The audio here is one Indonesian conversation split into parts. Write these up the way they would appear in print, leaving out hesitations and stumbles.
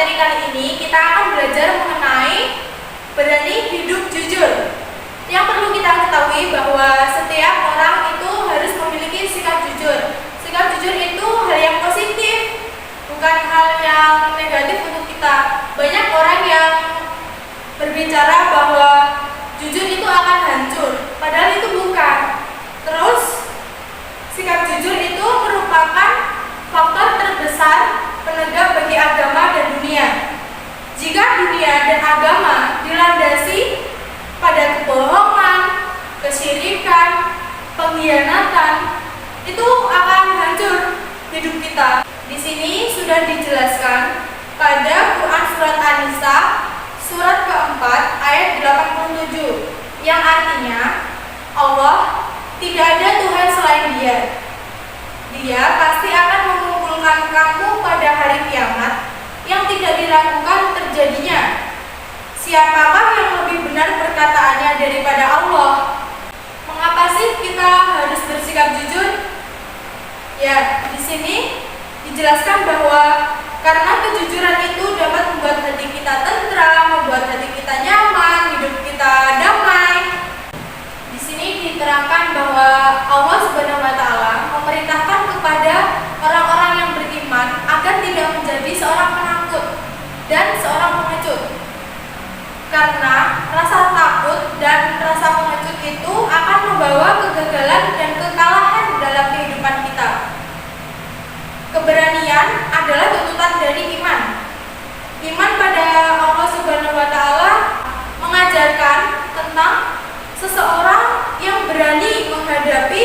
materi kali ini kita akan belajar mengenai berani hidup jujur. Yang perlu kita ketahui bahwa setiap orang itu harus memiliki sikap jujur. Sikap jujur itu hal yang positif, bukan hal yang negatif untuk kita. Banyak orang yang berbicara bahwa jujur itu akan hancur, padahal itu bukan. Terus, sikap jujur itu merupakan faktor terbesar penegak bagi agama dan dunia. Jika dunia dan agama dilandasi pada kebohongan, kesyirikan, pengkhianatan, itu akan hancur hidup kita. Di sini sudah dijelaskan pada Quran surat An-Nisa surat keempat ayat 87 yang artinya Allah tidak ada Tuhan selain Dia. Dia pasti akan mengumpulkan kamu pada hari kiamat yang tidak diragukan terjadinya. Siapakah yang lebih benar perkataannya daripada Allah? Mengapa sih kita harus bersikap jujur? Ya, di sini dijelaskan bahwa karena kejujuran itu dapat membuat hati kita tentram, membuat hati kita nyaman, hidup kita damai. Di sini diterangkan bahwa Allah Subhanahu wa taala memerintahkan kepada orang-orang yang beriman agar tidak menjadi seorang penakut dan seorang pengecut. Karena rasa takut dan rasa pengecut itu akan membawa kegagalan dan kekalahan dalam kehidupan kita. Keberanian adalah tuntutan dari iman. Iman pada Allah Subhanahu wa taala mengajarkan tentang seseorang yang berani menghadapi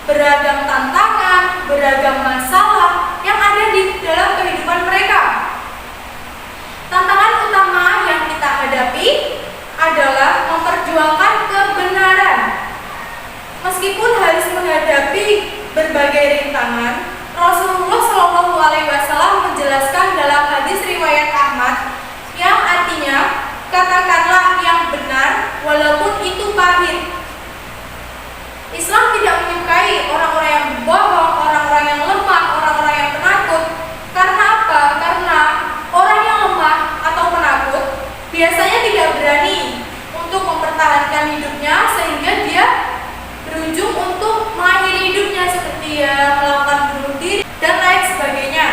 beragam tantangan, beragam masalah yang ada di dalam kehidupan mereka. Tantangan utama yang kita hadapi adalah memperjuangkan kebenaran. Meskipun harus menghadapi berbagai rintangan, Rasulullah Shallallahu Alaihi Wasallam menjelaskan dalam hadis riwayat Ahmad yang artinya katakanlah yang benar walaupun itu pahit. Islam tidak menyukai orang-orang yang bohong, orang-orang yang lemah, orang-orang yang penakut. Karena apa? Karena orang yang lemah atau penakut biasanya tidak berani untuk mempertahankan hidupnya sehingga dia berujung untuk mengakhiri hidupnya seperti melakukan bunuh diri dan lain sebagainya.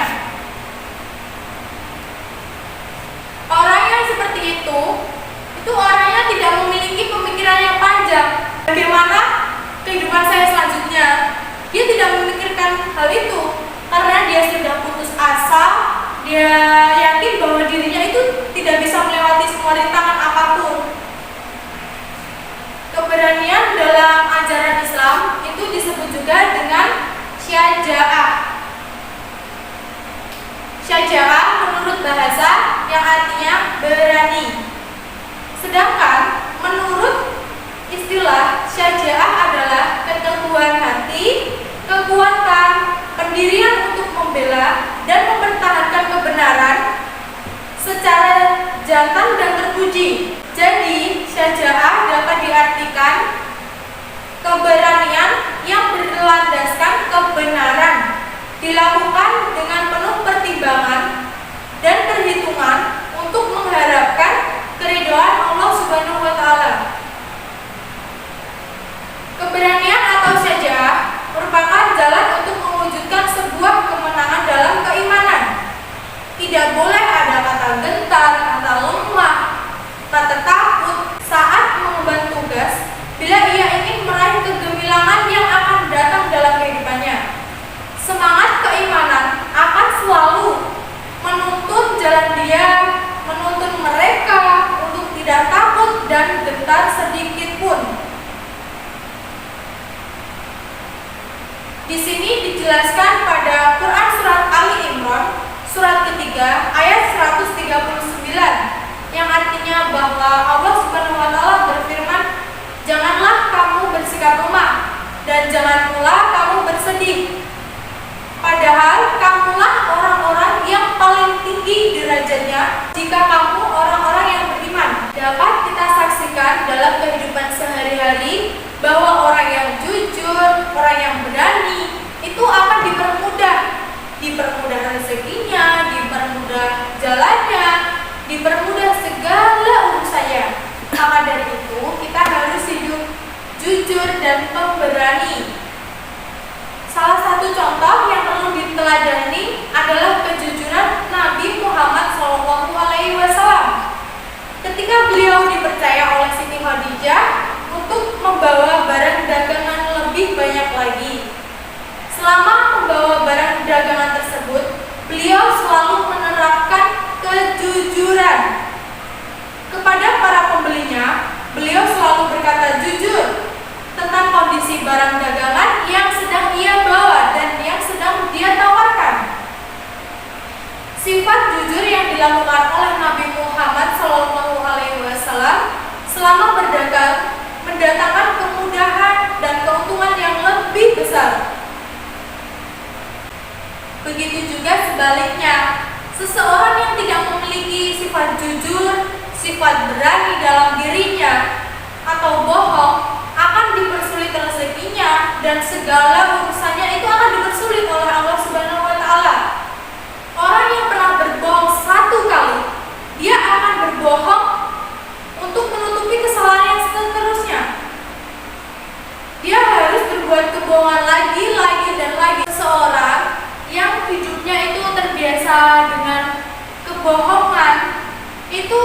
Orang yang seperti itu orangnya tidak memiliki pemikiran yang panjang. Bagaimana kehidupan saya selanjutnya? Dia tidak memikirkan hal itu karena dia sudah putus asa. Dia yakin bahwa dirinya itu tidak bisa melewati semua rintangan apapun. Keberanian dalam ajaran Islam itu disebut juga dengan syaja'ah. Syaja'ah menurut bahasa yang artinya berani. Sedangkan menurut istilah syaja'ah adalah keteguhan hati, kekuatan, pendirian untuk membela dan mempertahankan kebenaran secara jantan dan terpuji. Jadi, syaja'ah dapat diartikan keberanian yang berlandaskan kebenaran, dilakukan dengan penuh pertimbangan dan perhitungan untuk mengharapkan keridhaan Allah Subhanahu wa taala. Keberanian atau syaja'ah merupakan jalan untuk mewujudkan sebuah kemenangan dalam keimanan. Tidak boleh ada kata gentar, kata lemah, kata takut saat mengemban tugas bila ia ingin meraih kegemilangan yang akan datang dalam kehidupannya. Semangat keimanan akan selalu menuntun jalan dia, menuntun mereka untuk tidak takut dan gentar sedikit pun. Di sini dijelaskan pada Quran surat Ali Imran surat ketiga ayat 139 yang artinya bahwa Allah Subhanahu wa taala berfirman, "Janganlah kamu bersikap lemah dan jangan pula kamu bersedih. Padahal kamulah orang-orang yang paling tinggi derajatnya jika kamu orang-orang yang beriman." Dapat kita saksikan dalam kehidupan sehari-hari bahwa orang yang jujur, orang yang berani itu akan dipermudah rezekinya, dipermudah jalannya, dipermudah segala urusannya. Maka dari itu, kita harus hidup jujur dan pemberani. Salah satu contoh yang perlu diteladani adalah kejujuran Nabi Muhammad SAW. Ketika beliau dipercaya oleh Siti Khadijah untuk membawa barang dagangan lebih banyak lagi. Selama membawa barang dagangan tersebut, beliau selalu menerapkan kejujuran. Kepada para pembelinya, beliau selalu berkata jujur tentang kondisi barang dagangan yang sedang ia bawa dan yang sedang dia tawarkan. Sifat jujur yang dilakukan oleh Nabi Muhammad SAW selama berdagang mendatangkan kemudahan dan keuntungan yang lebih besar. Begitu juga sebaliknya, seseorang yang tidak memiliki sifat jujur, sifat berani dalam dirinya, atau bohong akan dipersulit rezekinya dan segala urusannya itu akan dipersulit oleh Allah Subhanahu wa Ta'ala. Orang yang pernah berbohong satu kali, dia akan berbohong untuk menutupi kesalahan yang seterusnya. Dia harus berbuat kebohongan lagi dan lagi. Seseorang yang hidupnya itu terbiasa dengan kebohongan itu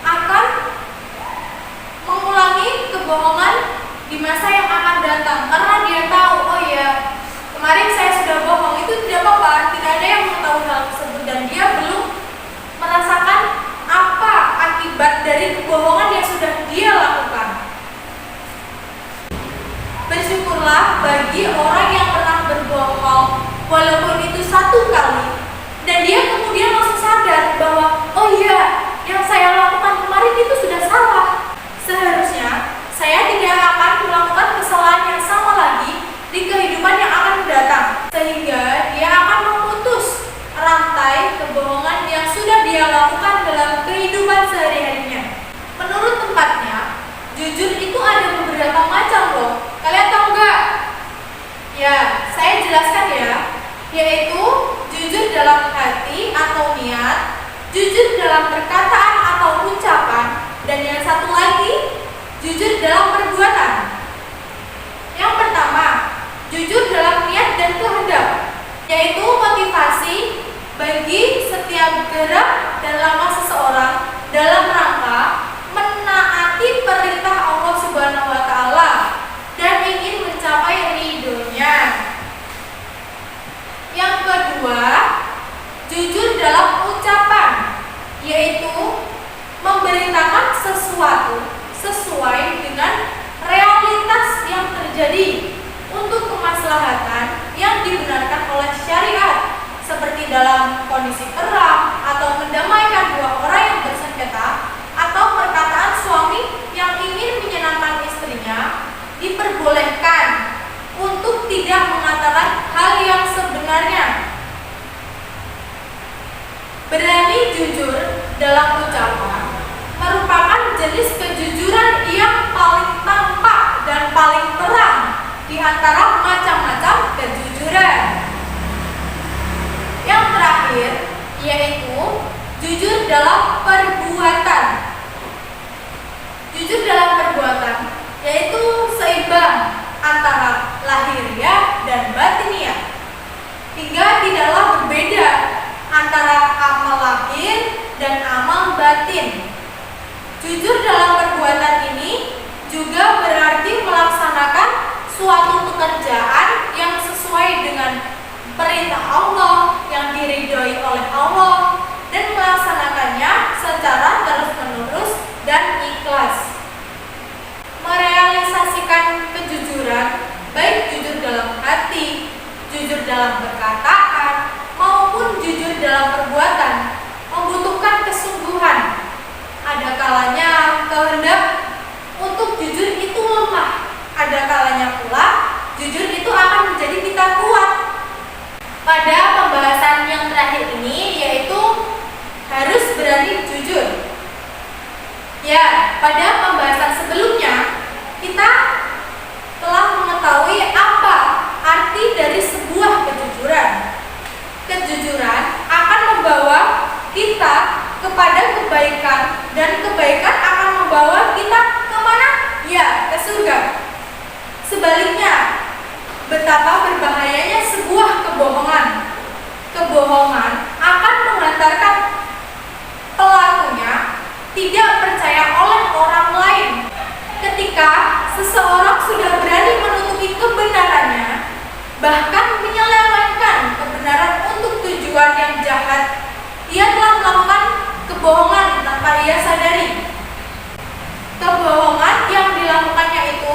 akan mengulangi kebohongan di masa yang akan datang karena dia tahu, oh ya, kemarin saya sudah bohong, itu tidak apa-apa, tidak ada yang mengetahui hal tersebut dan dia belum merasakan apa akibat dari kebohongan yang sudah dia lakukan. Bersyukurlah bagi orang yang pernah berbohong walaupun itu satu kali dan dia kemudian langsung sadar bahwa oh iya, yang saya lakukan kemarin itu sudah salah. Seharusnya saya tidak akan melakukan kesalahan yang sama lagi di kehidupan yang akan datang, sehingga dia akan memutus rantai kebohongan yang sudah dia lakukan dalam kehidupan sehari-harinya. Menurut tempatnya, jujur itu ada beberapa macam loh. Kalian tahu nggak? Ya, saya jelaskan ya. Yaitu jujur dalam hati atau niat, jujur dalam perkataan atau ucapan, dan yang satu lagi, jujur dalam perbuatan. Yang pertama, jujur dalam niat dan kehendak, yaitu motivasi bagi setiap gerak dan langkah seseorang dalam rangka menaati perintah Allah Subhanahu wa Ta'ala dan ingin mencapai ridhonya. Yang kedua, jujur dalam ucapan, yaitu memberitakan sesuatu sesuai dengan realitas yang terjadi untuk kemaslahatan yang dibenarkan oleh syariat, seperti dalam kondisi perang atau mendamaikan dua orang yang bersengketa, atau perkataan suami yang ingin menyenangkan istrinya diperbolehkan untuk tidak mengatakan hal yang sebenarnya. Berani jujur dalam ucapan merupakan jenis kejujuran yang paling tampak dan paling terang di antara macam-macam kejujuran. Yang terakhir yaitu jujur dalam perbuatan. Jujur dalam perbuatan yaitu seimbang antara lahiriah dan batiniah, hingga tidaklah berbeda antara amal lahir dan amal batin. Jujur dalam perbuatan ini juga berarti melaksanakan suatu pekerjaan yang sesuai dengan perintah Allah yang diridhoi oleh Allah dan melaksanakannya secara terus-menerus dan ikhlas. Merealisasikan kejujuran, baik jujur dalam hati, jujur dalam perkataan, maupun jujur dalam perbuatan, membutuhkan kesungguhan. Ada kalanya kehendak untuk jujur itu lemah, ada kalanya pula jujur itu akan menjadi kita kuat. Pada pembahasan yang terakhir ini yaitu harus berani jujur. Ya, pada pembahasan sebelumnya kita telah mengetahui apa arti dari sebuah kejujuran. Kejujuran akan membawa kita kepada kebaikan, dan kebaikan akan membawa kita kemana? Ya, ke surga. Sebaliknya, betapa berbahayanya sebuah kebohongan. Kebohongan akan mengantarkan pelakunya tidak percaya oleh orang lain. Ketika seseorang sudah berani menutupi kebenarannya, bahkan menyelewengkan kebenaran untuk tujuan yang jahat, ia telah melakukan kebohongan tanpa ia sadari. Kebohongan yang dilakukannya itu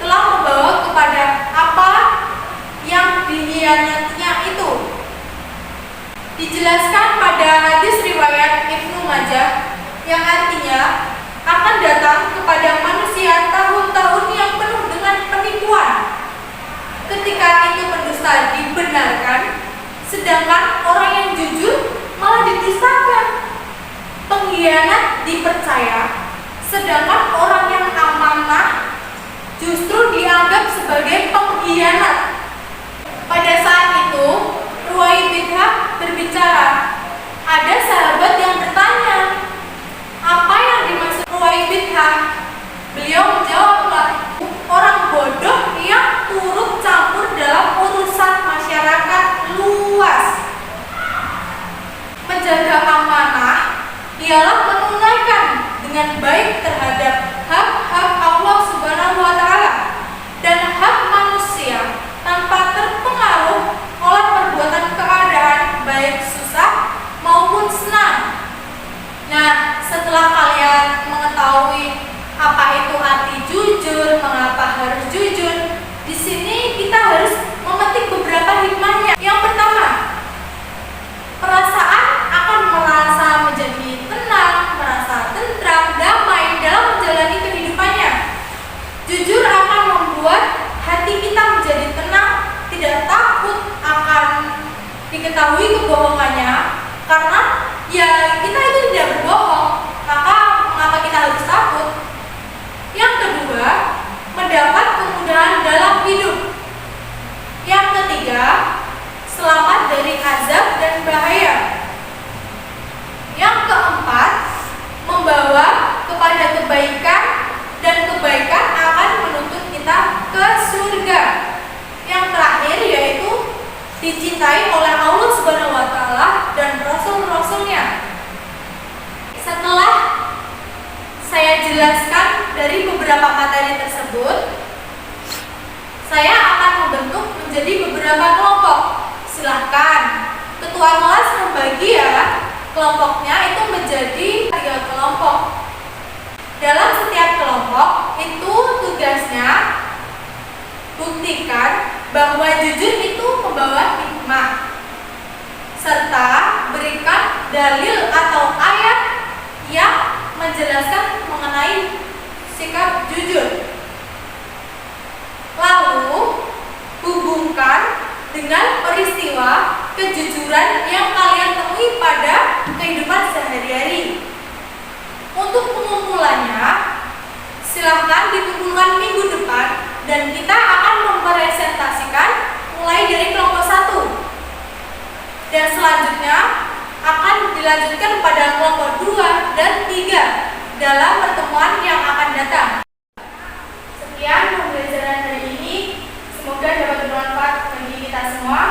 telah membawa kepada apa yang dikhianatinya itu. Dijelaskan pada hadis riwayat Ibnu Majah yang artinya akan datang kepada manusia tahun-tahun yang penuh dengan penipuan. Ketika itu pendusta dibenarkan, sedangkan orang yang jujur malah didustakan. Pengkhianat dipercaya, sedangkan orang yang amanah justru dianggap sebagai pengkhianat. Pada saat itu, Ruwai Bid'ah berbicara. Ada sahabat yang bertanya, apa yang dimaksud Ruwai Bid'ah? Beliau menjawablah, orang bodoh yang turut campur dalam urusan masyarakat luas. Menjaga amanah ialah menunaikan dengan baik terhadap hak-hak Allah Subhanahu wa Ta'ala dan hak manusia tanpa terpengaruh oleh perbuatan keadaan baik susah maupun senang. Nah, setelah kalian mengetahui apa itu arti jujur, mengapa harus jujur, di sini kita harus memetik beberapa hikmahnya. Yang pertama, perasaan akan merasa menjadi tenang, merasa tentram, damai dalam menjalani kehidupannya. Jujur akan membuat hati kita menjadi tenang, tidak takut akan diketahui kebohongannya, karena ya kita itu tidak berbohong, maka mengapa kita harus takut? Yang kedua, mendapat kemudahan dalam hidup. Yang ketiga, selamat dari azab dan bahaya. Yang keempat, membawa kepada kebaikan, dan kebaikan akan menuntut kita ke surga. Yang terakhir yaitu dicintai oleh Allah Subhanahu wa Ta'ala dan Rasul-Rasulnya. Setelah saya jelaskan dari beberapa materi tersebut, saya akan membentuk menjadi beberapa kelompok. Silahkan ketua kelas membagi ya kelompoknya itu menjadi 3 kelompok. Dalam setiap kelompok itu tugasnya buktikan bahwa jujur itu membawa hikmah, serta berikan dalil atau ayat yang menjelaskan mengenai sikap jujur. Lalu hubungkan dengan peristiwa kejujuran yang kalian temui pada kehidupan sehari-hari. Untuk pengumpulannya, silahkan dikumpulkan minggu depan dan kita akan mempresentasikan mulai dari kelompok 1. Dan selanjutnya akan dilanjutkan pada kelompok 2 dan 3 dalam pertemuan yang akan datang. Sekian pembelajaran hari ini, semoga dapat bermanfaat bagi kita semua.